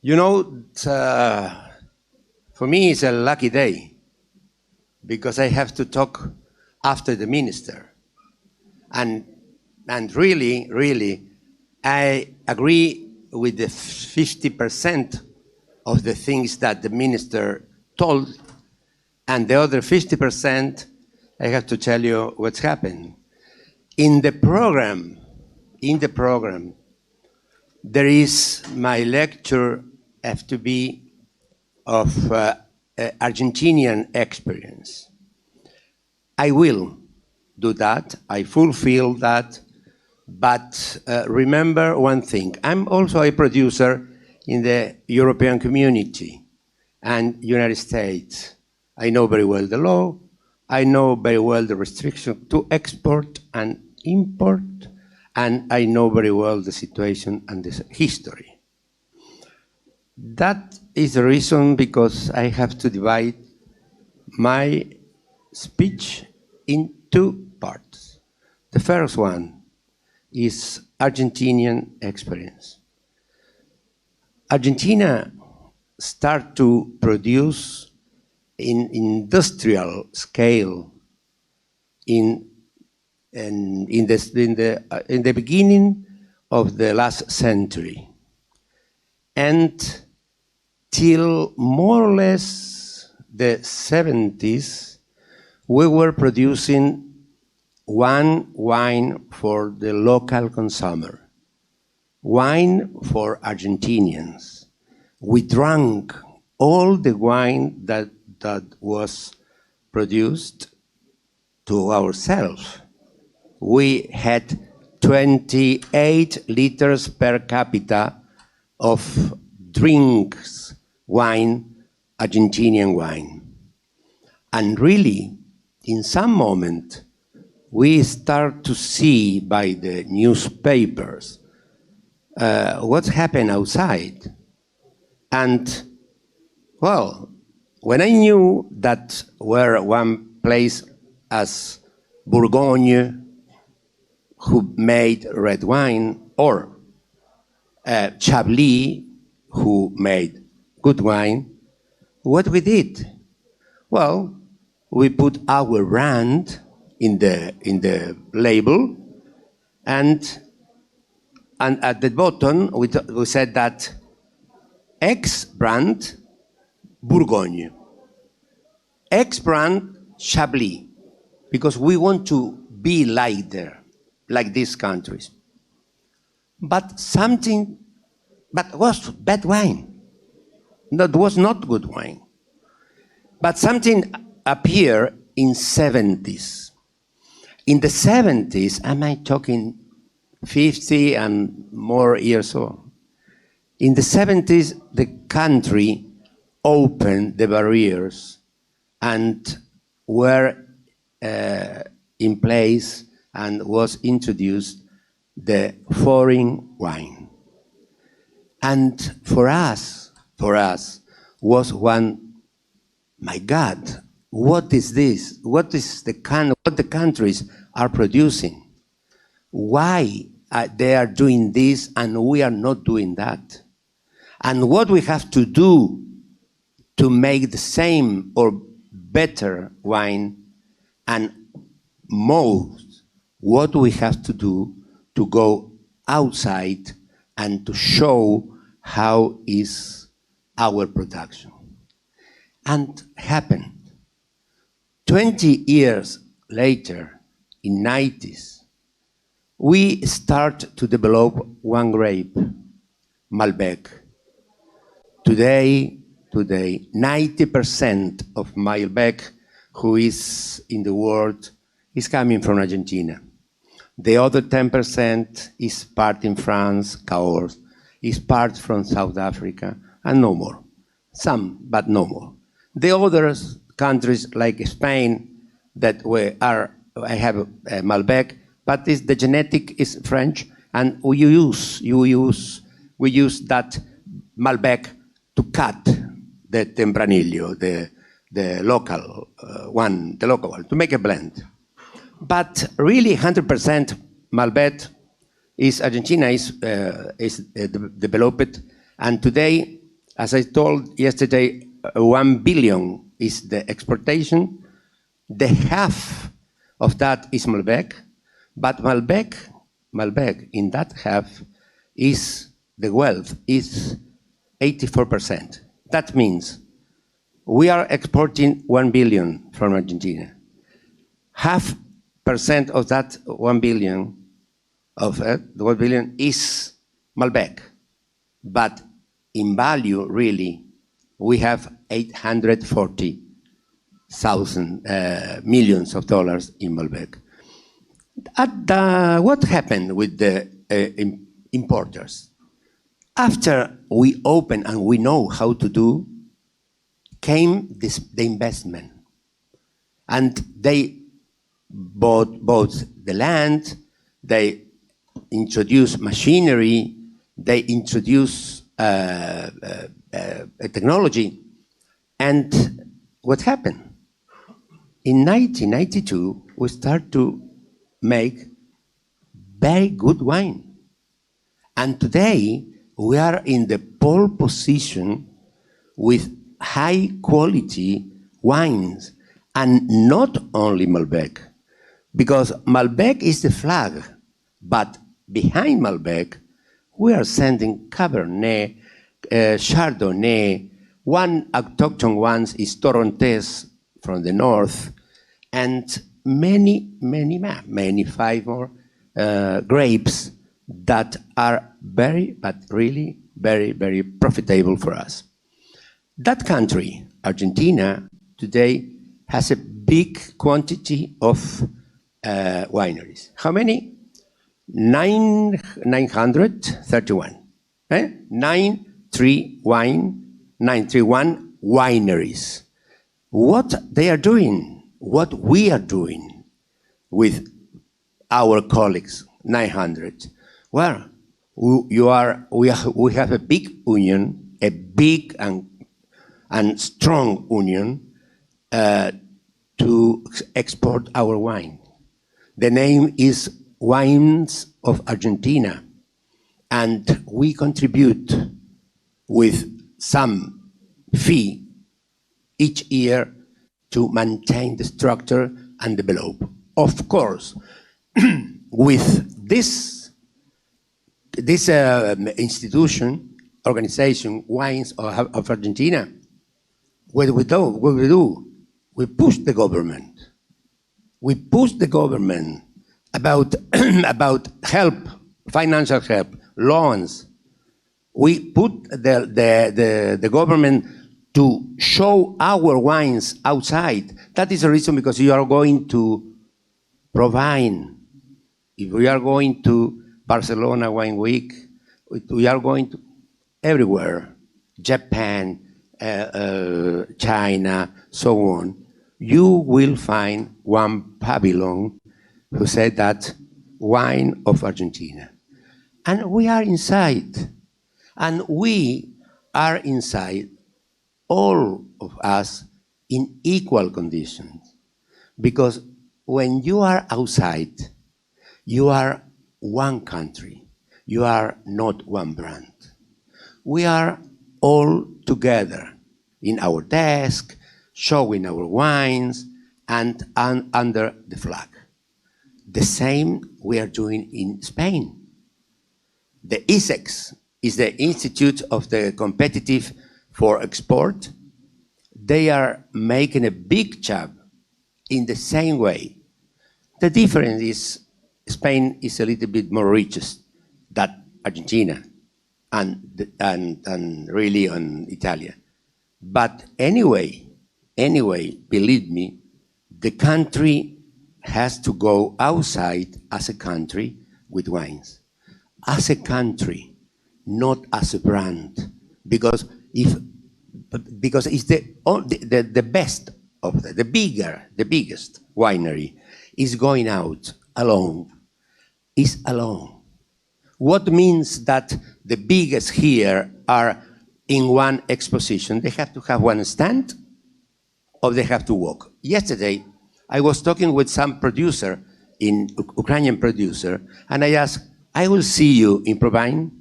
You know, for me it's a lucky day because I have to talk after the minister. And really, I agree with the 50% of the things that the minister told, and the other 50%, I have to tell you what's happened. In the program, there is my lecture have to be of Argentinian experience. I will do that, I fulfill that, but remember one thing. I'm also a producer in the European community and United States. I know very well the law, I know very well the restriction to export and import, and I know very well the situation and the history. That is the reason because I have to divide my speech in two parts. The first one is Argentinian experience. Argentina start to produce in industrial scale in the beginning of the last century, and till more or less the 70s, we were producing one wine for the local consumer, wine for Argentinians. We drank all the wine that was produced to ourselves. We had 28 liters per capita of drinks, wine, Argentinian wine. And really, in some moment, we start to see by the newspapers what's happened outside. And, well, when I knew that were one place as Bourgogne, who made red wine, or Chablis, who made good wine, what we did? Well, we put our brand in the label, and at the bottom we said that X brand Bourgogne, X brand Chablis, because we want to be like these countries. But was bad wine. That was not good wine. But something appeared in 70s. In the 70s, am I talking 50 and more years old? In the 70s, the country opened the barriers and were in place and was introduced the foreign wine. And for us was one, my God, what is this? What is what the countries are producing? Why they are doing this and we are not doing that? And what we have to do to make the same or better wine, and most, what we have to do to go outside and to show how is our production. And happened. 20 years later, in 90s, we start to develop one grape, Malbec. Today, 90% of Malbec who is in the world is coming from Argentina. The other 10% is part in France, Cahors, is part from South Africa, and no more. Some, but no more. The other countries like Spain that I have Malbec, but the genetic is French, and we use that Malbec to cut the Tempranillo, the local one, to make a blend. But really, 100% Malbec is Argentina is developed, and today As I told yesterday, 1 billion is the exportation. The half of that is Malbec, but Malbec in that half is the wealth is 84%. That means we are exporting 1 billion from Argentina. 0.5% of that 1 billion is Malbec, but in value, really, we have 840,000 millions of dollars in Malbec. What happened with the importers? After we opened and we know how to do, came the investment. And they bought the land, they introduced machinery, they introduced technology. And what happened? In 1992, we started to make very good wine. And today, we are in the pole position with high quality wines, and not only Malbec, because Malbec is the flag, but behind Malbec, we are sending Cabernet, Chardonnay, one autochthon one is Torrontés from the north, and many 5 more grapes that are really very profitable for us. That country, Argentina, today has a big quantity of wineries. How many? 931. 931 wineries. What they are doing, what we are doing with our colleagues, 900. Well, we have a big union, a big and strong union to export our wine. The name is Wines of Argentina, and we contribute with some fee each year to maintain the structure and develop. Of course, with this institution, organization, Wines of Argentina, what we do? We push the government. We push the government about help, financial help, loans. We put the government to show our wines outside. That is the reason, because you are going to provide. If we are going to Barcelona Wine Week, we are going to everywhere, Japan, China, so on. You will find one pavilion who said that Wine of Argentina. And we are inside. And we are inside, all of us, in equal conditions. Because when you are outside, you are one country. You are not one brand. We are all together in our desk, showing our wines, and under the flag. The same we are doing in Spain. The ISEX is the Institute of the Competitive for Export. They are making a big job in the same way. The difference is Spain is a little bit more riches than Argentina and really on Italy. But anyway, believe me, the country has to go outside as a country with wines. As a country, not as a brand. Because it's the best of the biggest winery is going out alone. Is alone. What means that the biggest here are in one exposition? They have to have one stand, or they have to walk. Yesterday, I was talking with some producer, Ukrainian producer, and I asked, I will see you in Provine.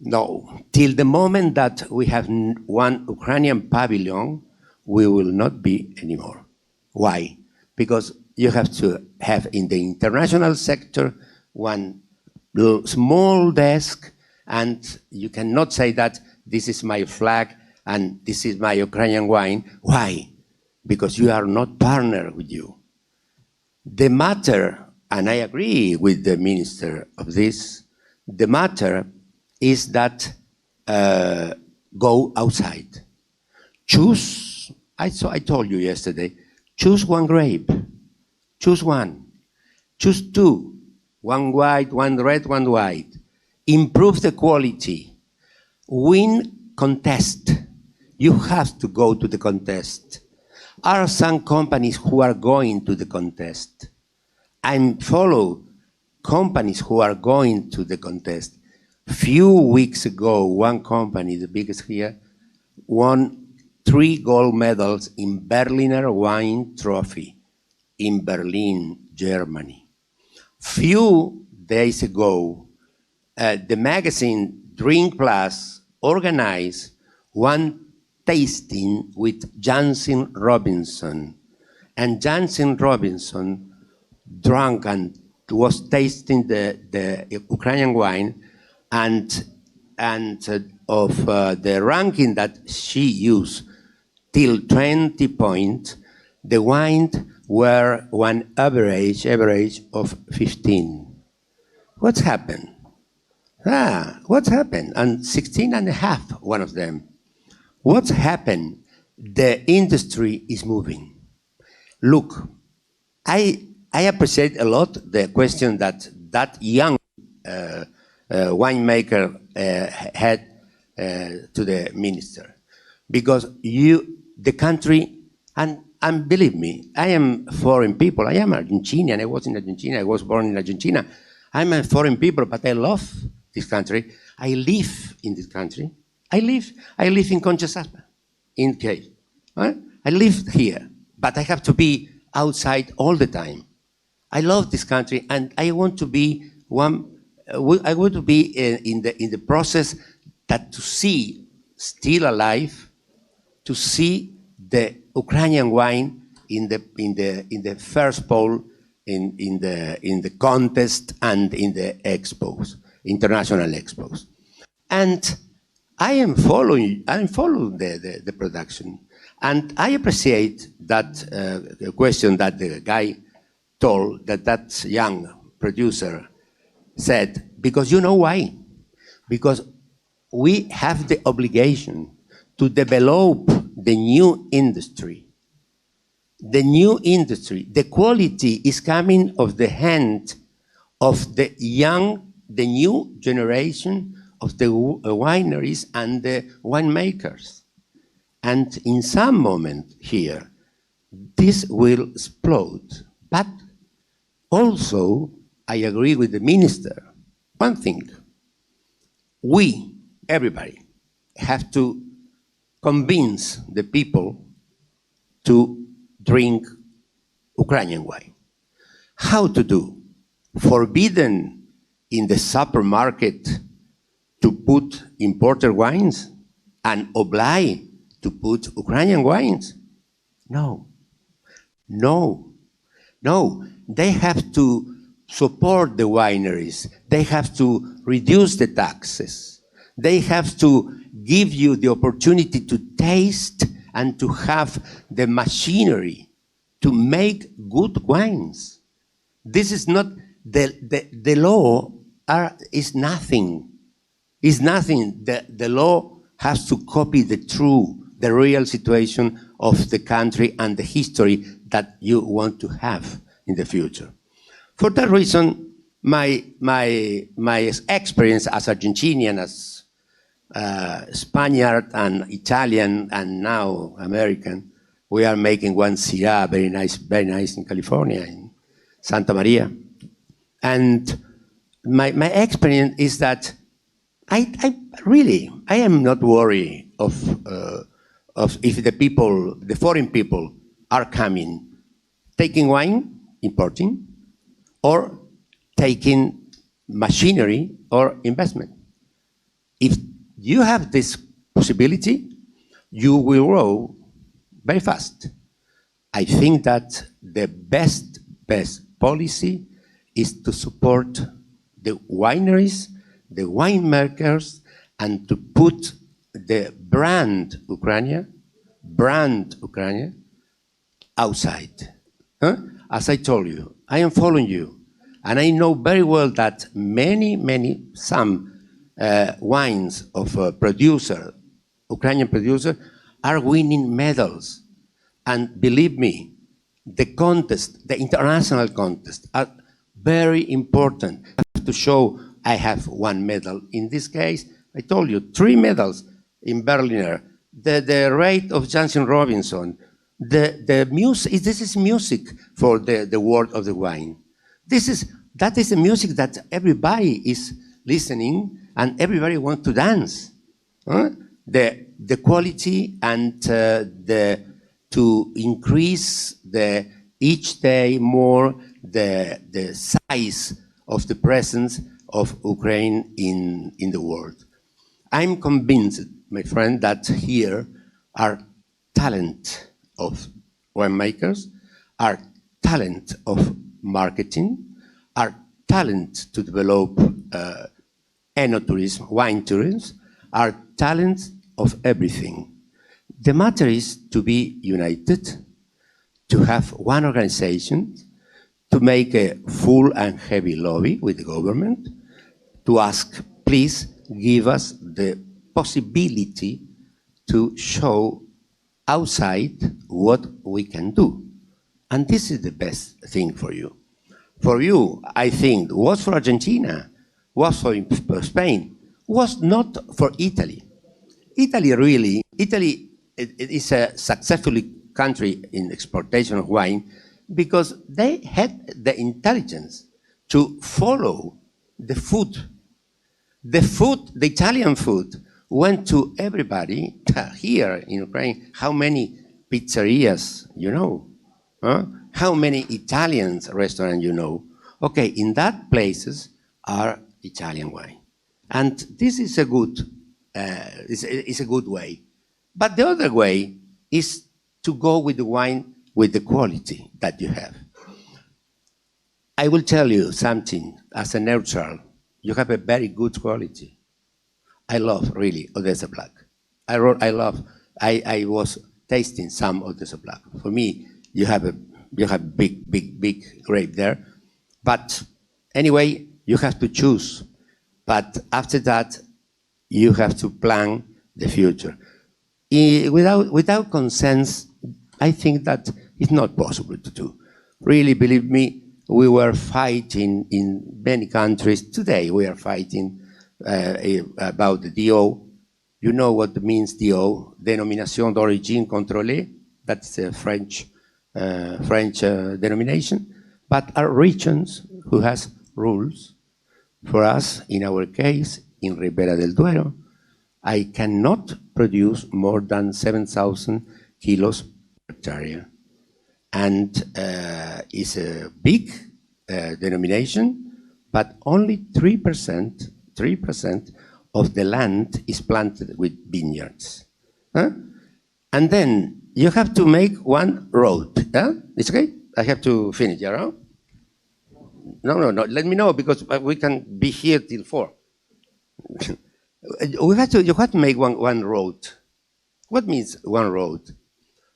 No, till the moment that we have one Ukrainian pavilion, we will not be anymore. Why? Because you have to have in the international sector one small desk, and you cannot say that this is my flag and this is my Ukrainian wine. Why? Because you are not partner with you. The matter, and I agree with the minister of this, the matter is that go outside. Choose, I told you yesterday, choose one grape. Choose one. Choose two. One white, one red, one white. Improve the quality. Win contest. You have to go to the contest. Are some companies who are going to the contest? I follow companies who are going to the contest. Few weeks ago, one company, the biggest here, won 3 gold medals in Berliner Wine Trophy in Berlin, Germany. Few days ago, the magazine Drink Plus organized one tasting with Jansen Robinson. And Jansen Robinson drank and was tasting the Ukrainian wine, and of the ranking that she used till 20 points, the wine were one average of 15. What's happened? What's happened? And 16 and a half, one of them. What's happened? The industry is moving. Look, I appreciate a lot the question that young winemaker had to the minister, because the country, and believe me, I am foreign people. I am Argentinian. I was in Argentina. I was born in Argentina. I'm a foreign people, but I love this country. I live in this country. I live in Conchasapa, in Cave. Right? I live here, but I have to be outside all the time. I love this country, and I want to be I want to be in the process that to see still alive, to see the Ukrainian wine in the first pole in the contest and in the expos, international expos, and I am following the production, and I appreciate that question that the guy told, that young producer said, because you know why? Because we have the obligation to develop the new industry. The new industry, the quality is coming of the hand of the new generation of the wineries and the winemakers. And in some moment here, this will explode. But also, I agree with the minister. One thing, we, everybody, have to convince the people to drink Ukrainian wine. How to do? Forbidden in the supermarket to put imported wines and oblige to put Ukrainian wines? No. They have to support the wineries. They have to reduce the taxes. They have to give you the opportunity to taste and to have the machinery to make good wines. This is not, the law is nothing. Is nothing. The law has to copy the real situation of the country and the history that you want to have in the future. For that reason, my experience as Argentinian, as Spaniard and Italian and now American, we are making one Syrah, very nice in California, in Santa Maria. And my experience is that I am not worried of if the foreign people are coming, taking wine, importing, or taking machinery or investment. if you have this possibility, you will grow very fast. I think that the best policy is to support the wineries, the winemakers, and to put the brand Ukraine outside. Huh? As I told you, I am following you, and I know very well that some wines of Ukrainian producer, are winning medals. And believe me, the international contests are very important. I have to show I have one medal. In this case, I told you, 3 medals in Berliner. The rate of Jansen Robinson. The music, this is music for the world of the wine. That is the music that everybody is listening and everybody wants to dance. Huh? The quality and to increase each day more the size of the presence of Ukraine in the world. I'm convinced, my friend, that here are talent of winemakers, are talent of marketing, are talent to develop enotourism, wine tourism, are talents of everything. The matter is to be united, to have one organization, to make a full and heavy lobby with the government, to ask, please give us the possibility to show outside what we can do. And this is the best thing for you. For you, I think, was for Argentina, was for Spain, was not for Italy. Italy is a successful country in exportation of wine because they had the intelligence to follow the food. The Italian food, went to everybody. Here in Ukraine, how many pizzerias you know? Huh? How many Italian restaurants you know? Okay, in that places are Italian wine. And this is a good, is a good way. But the other way is to go with the wine with the quality that you have. I will tell you something, as a neutral, you have a very good quality. I love, really, Odessa Black. I was tasting some Odessa Black. For me, you have big grape there. But anyway, you have to choose. But after that, you have to plan the future. Without consent, I think that it's not possible to do. Really, believe me, we were fighting in many countries. Today, we are fighting about the DO. You know what means DO? Dénomination d'origine contrôlée. That's a French denomination. But our regions who has rules. For us, in our case, in Ribera del Duero, I cannot produce more than 7,000 kilos per hectare. And it's a big denomination, but only 3% of the land is planted with vineyards. Huh? And then you have to make one road. Huh? It's okay? I have to finish, you know? No, let me know, because we can be here till 4. You have to make one road. What means one road?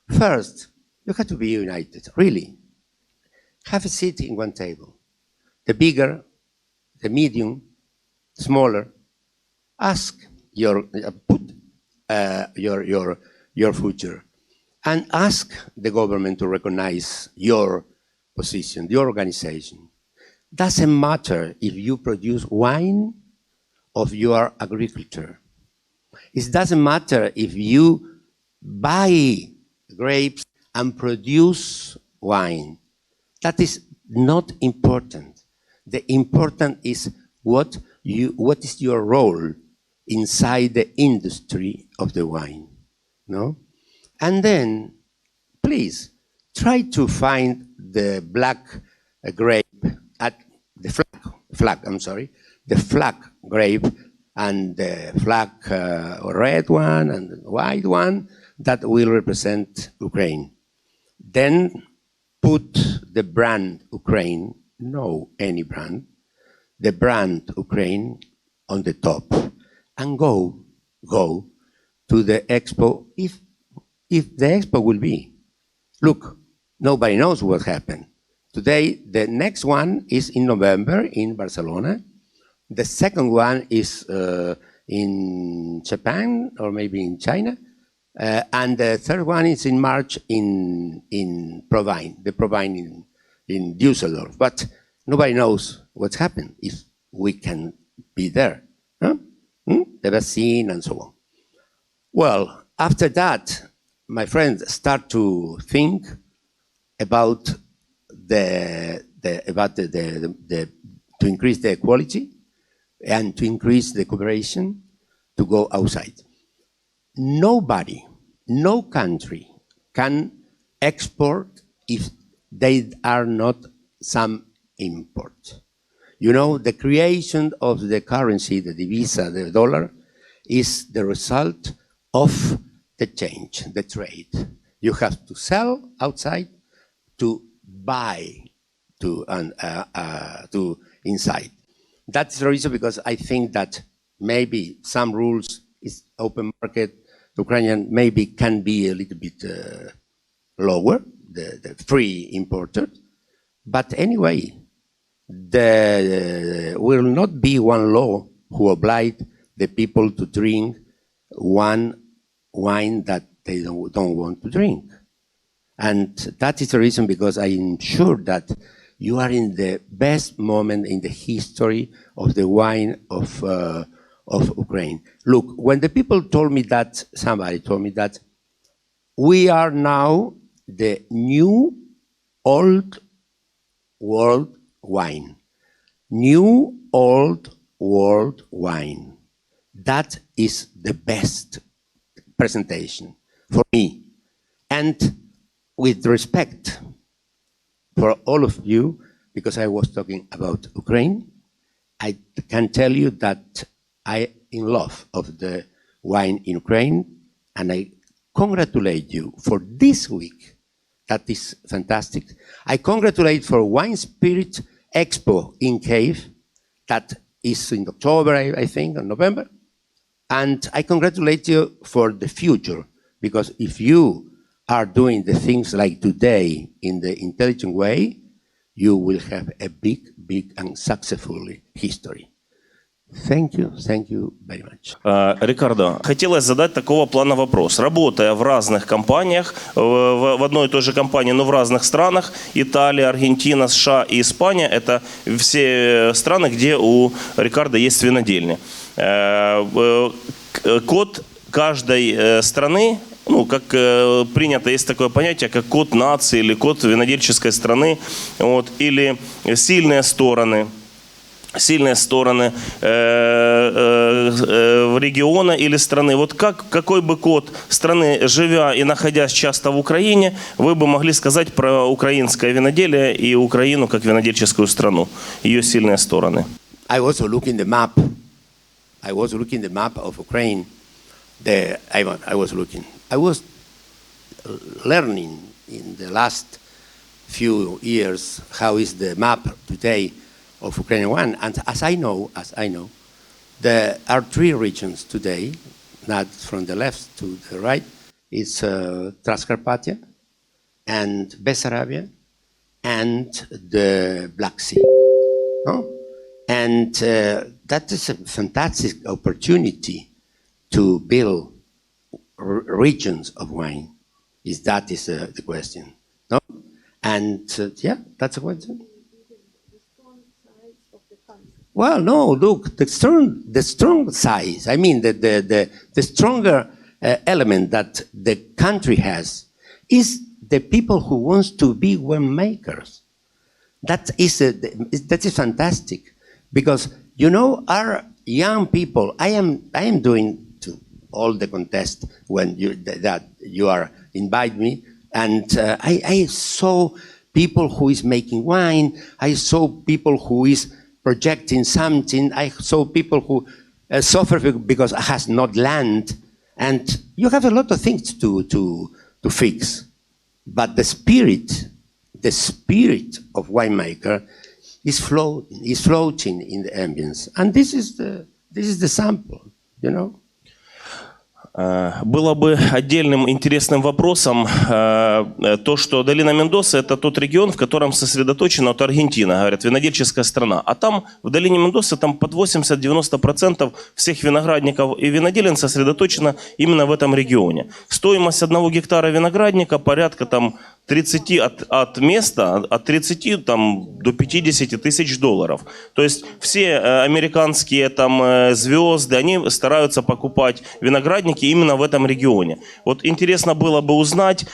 First, you have to be united, really. Have a seat in one table. The bigger, the medium, smaller. Ask your future, and ask the government to recognize your position, your organization. Doesn't matter if you produce wine of your agriculture. It doesn't matter if you buy grapes and produce wine. That is not important. The important is what is your role inside the industry of the wine, no? And then, please, try to find the black grape at the flag grape and the flag, red one and the white one, that will represent Ukraine. Then put the brand Ukraine, no any brand, the brand Ukraine on the top, and go to the expo, if the expo will be. Look, nobody knows what happened. Today, the next one is in November in Barcelona. The second one is in Japan or maybe in China. And the third one is in March in Provine, the Provine in Düsseldorf. But nobody knows what's happened, if we can be there. Huh? The vaccine and so on. Well, after that, my friends start to think about to increase the equality and to increase the cooperation to go outside. Nobody, no country can export if they are not some import. You know, the creation of the currency, the divisa, the dollar, is the result of the change, the trade. You have to sell outside to buy to inside. That's the reason, because I think that maybe some rules is open market, Ukrainian maybe can be a little bit lower, the free importer. But anyway, there will not be one law who oblige the people to drink one wine that they don't want to drink. And that is the reason, because I'm sure that you are in the best moment in the history of the wine of Ukraine. Look, when the people told me that, somebody told me that we are now the new old world wine. New old world wine. That is the best presentation for me. And with respect for all of you, because I was talking about Ukraine, I can tell you that I in love of the wine in Ukraine, and I congratulate you for this week. That is fantastic. I congratulate for Wine Spirit Expo in Kyiv, that is in October, I think, or November. And I congratulate you for the future, because if you are doing the things like today in the intelligent way, you will have a big, big and successful history. Thank you very much. Рикардо, хотелось задать такого плана вопрос. Работая в разных компаниях, в одной и той же компании, но в разных странах, Италия, Аргентина, США и Испания, это все страны, где у Рикардо есть винодельня. Код каждой страны, ну, как принято, есть такое понятие, как код нации или код винодельческой страны, вот, или сильные стороны региона или страны. Вот какой бы код страны, живя и находясь часто в Украине, вы бы могли сказать про украинское виноделие и Украину как винодельческую страну, ее сильные стороны? I was looking the map of Ukraine. I was learning in the last few years how is the map today of Ukrainian wine, and as I know, there are three regions today, not from the left to the right. It's Transcarpathia and Bessarabia and the Black Sea. No? And that is a fantastic opportunity to build regions of wine. That is the question. No? And yeah, that's the question. Well, no, look, the strong size, I mean, the stronger element that the country has is the people who wants to be winemakers. That is fantastic, because, you know, our young people, I am doing all the contest when you are invite me, and I saw people who is making wine, I saw people who is projecting something. I saw people who suffer because it has not land, and you have a lot of things to fix. But the spirit of winemaker is floating in the ambience, and this is the sample, you know. Было бы отдельным интересным вопросом то, что долина Мендосы – это тот регион, в котором сосредоточена вот Аргентина, говорят, винодельческая страна. А там, в долине Мендосы, там под 80-90% всех виноградников и виноделин сосредоточено именно в этом регионе. Стоимость 1 гектара виноградника порядка там 30 от места, от 30 там, до 50 тысяч долларов. То есть все американские там звезды, они стараются покупать виноградники именно в этом регионе. Вот интересно было бы узнать,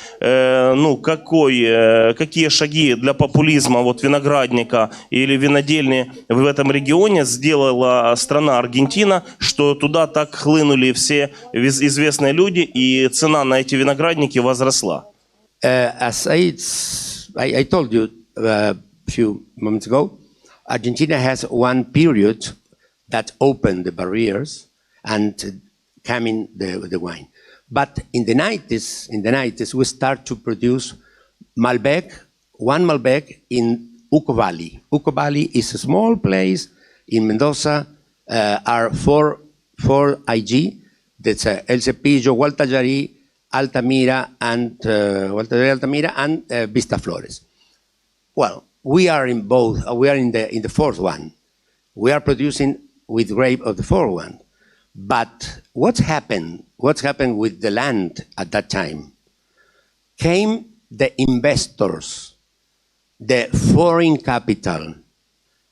какие шаги для популизма вот виноградника или винодельни в этом регионе сделала страна Аргентина, что туда так хлынули все известные люди, и цена на эти виноградники возросла. As I told you a few moments ago, Argentina has one period that opened the barriers and came in the wine. But in the 90s, we start to produce Malbec, one Malbec in Uco Valley. Uco Valley is a small place in Mendoza, are four IG, that's El Cepillo, Gualtallarí, Altamira and Vista Flores. Well, we are in both. We are in the fourth one. We are producing with grape of the fourth one. But what's happened with the land at that time? Came the investors, the foreign capital.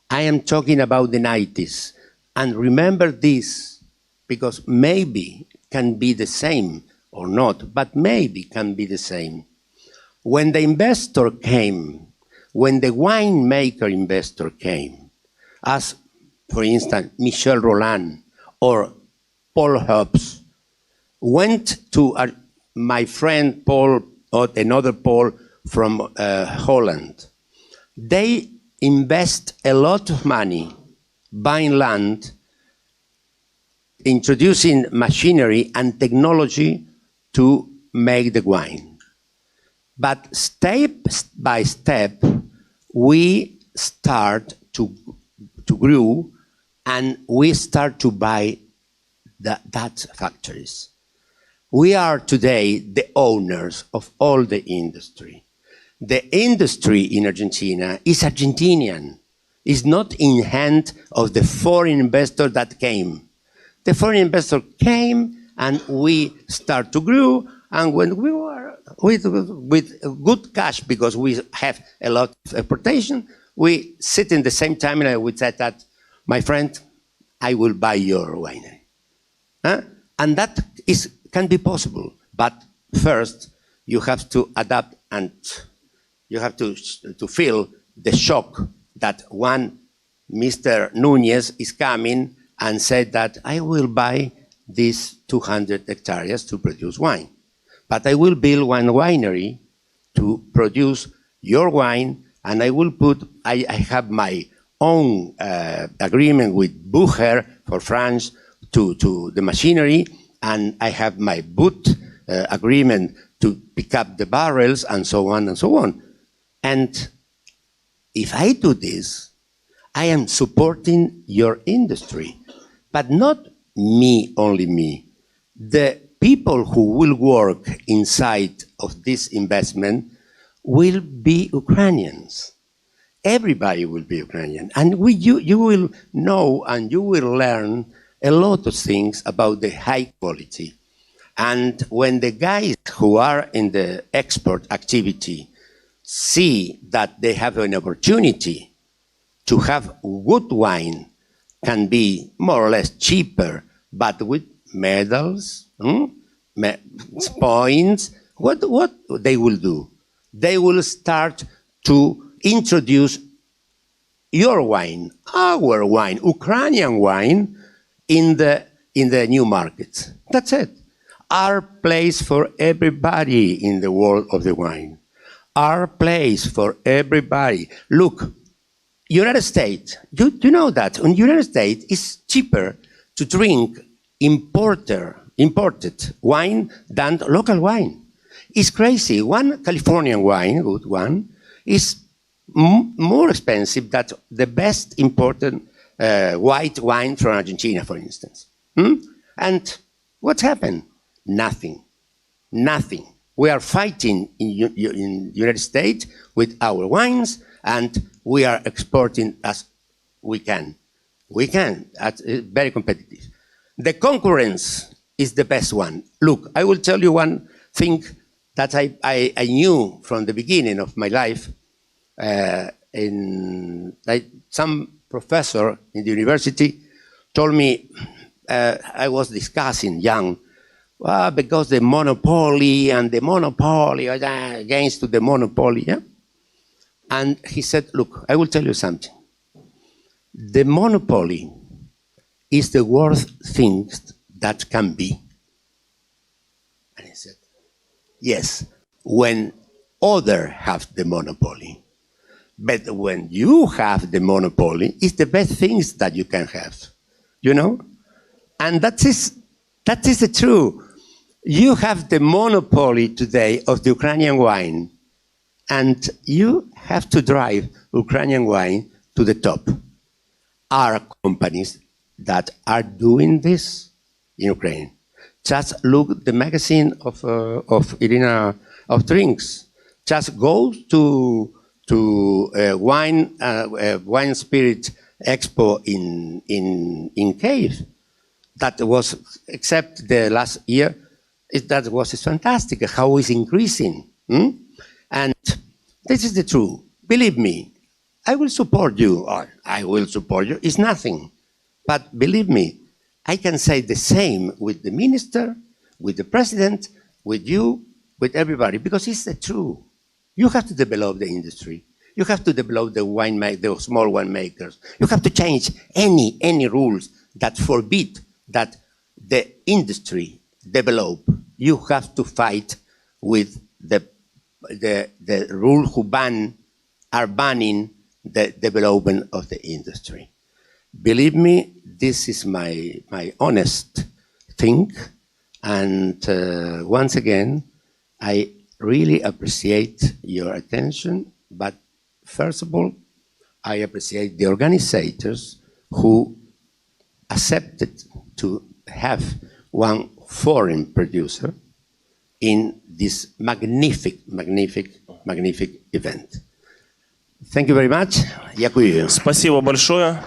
I am talking about the 90s. And remember this, because maybe can be the same or not, but maybe can be the same. When the investor came, when the winemaker investor came, as, for instance, Michel Roland or Paul Hobbs, went to my friend Paul, or another Paul from Holland. They invest a lot of money buying land, introducing machinery and technology to make the wine. But step by step, we start to grow, and we start to buy that factories. We are today the owners of all the industry. The industry in Argentina is Argentinian. It's not in hand of the foreign investor that came. The foreign investor came, and we start to grow, and when we were with good cash, because we have a lot of exportation, we sit in the same time and we said that, my friend, I will buy your winery. And that can be possible, but first you have to adapt, and you have to feel the shock that one Mr. Nunьєс is coming and said that I will buy these 200 hectares to produce wine. But I will build one winery to produce your wine, and I have my own agreement with Bucher for France to the machinery, and I have my boot agreement to pick up the barrels, and so on and so on. And if I do this, I am supporting your industry, but not me, only me. The people who will work inside of this investment will be Ukrainians. Everybody will be Ukrainian. And you will know and you will learn a lot of things about the high quality. And when the guys who are in the export activity see that they have an opportunity to have good wine, can be more or less cheaper, but with medals, points, what they will do? They will start to introduce your wine, our wine, Ukrainian wine, in the new markets. That's it. Our place for everybody in the world of the wine. Our place for everybody. Look, United States, you know that in United States it's cheaper to drink imported wine than local wine. It's crazy. One Californian wine, good one, is more expensive than the best imported white wine from Argentina, for instance. And what happened? Nothing. Nothing. We are fighting in the United States with our wines, and we are exporting as we can. We can. That's very competitive. The concurrence is the best one. Look, I will tell you one thing that I knew from the beginning of my life. Some professor in the university told me, I was discussing young, because the monopoly against the monopoly. Yeah? And he said, look, I will tell you something. The monopoly is the worst thing that can be. And he said, yes, when others have the monopoly. But when you have the monopoly, it's the best things that you can have. You know? And that is the truth. You have the monopoly today of the Ukrainian wine, and you have to drive Ukrainian wine to the top. Are companies that are doing this in Ukraine. Just look at the magazine of Irina of Drinks. Just go to wine spirit expo in Kiev. That was, except the last year, that was fantastic. How it's increasing, and this is the truth. Believe me, I will support you. Or I will support you. It's nothing, but believe me, I can say the same with the minister, with the president, with you, with everybody, because it's the truth. You have to develop the industry. You have to develop the small winemakers. You have to change any rules that forbid that the industry develop. You have to fight with the rule who are banning the development of the industry. Believe me, this is my honest thing, and once again, I really appreciate your attention, but first of all, I appreciate the organizers who accepted to have one foreign producer in this magnific event. Thank you very much. Дякую. Спасибо большое.